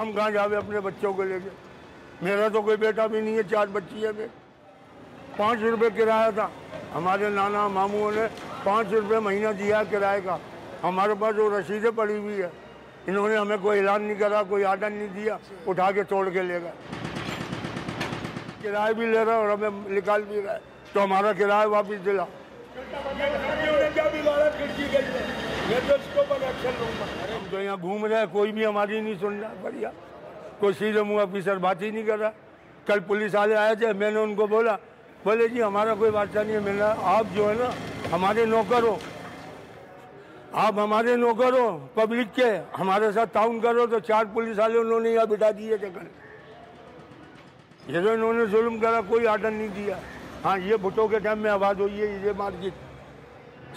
हम कहाँ जावे अपने बच्चों को लेके। मेरा तो कोई बेटा भी नहीं है, 4 बच्ची है। 5 रुपये किराया था, हमारे नाना मामूओं ने 5 रुपये महीना दिया किराए का। हमारे पास वो रसीदें पड़ी हुई है। इन्होंने हमें कोई ऐलान नहीं करा, कोई आर्डर नहीं दिया, उठा के तोड़ के ले गए। किराया भी ले रहा है और हमें निकाल भी रहा है, तो हमारा किराया वापस दिला। हम तो यहाँ घूम रहे हैं, कोई भी हमारी नहीं सुन रहा। बढ़िया, कोई सीधे मुँह ऑफिसर बात ही नहीं कर रहा। कल पुलिस वाले आए थे, मैंने उनको बोला, बोले जी हमारा कोई वास्ता नहीं है। मैंने आप जो है ना हमारे नौकर हो, आप हमारे नौकर हो पब्लिक के, हमारे साथ ताउन करो। तो 4 पुलिस वाले उन्होंने यहाँ बिठा दिए थे कल। ये तो इन्होंने जुल्म करा, कोई आर्डर नहीं दिया। हाँ, ये भुट्टो के टाइम में आवाज़ हुई है, ये मार्केट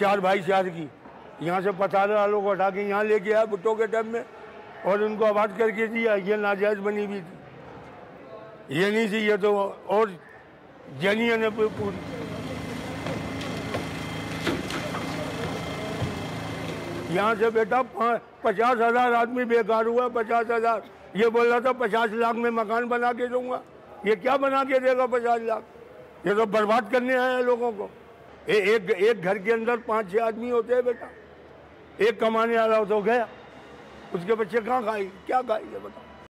4 भाई 4 की, यहाँ से 50 वालों को हटा के यहाँ लेके आया भुट्टो के टाइम में, और उनको आवाज़ करके दिया। ये नाजायज़ बनी हुई थी, ये नहीं थी, ये तो और जेनियन है पूरी। यहाँ से बेटा 50,000 आदमी बेकार हुआ। 50,000, ये बोल रहा था 50 लाख में मकान बना के दूंगा। ये क्या बना के देगा 50 लाख? ये तो बर्बाद करने आए हैं लोगों को। एक घर के अंदर 5-6 आदमी होते हैं बेटा। एक कमाने वाला हो तो गया, उसके बच्चे कहाँ खाएंगे, क्या खाएंगे बताओ।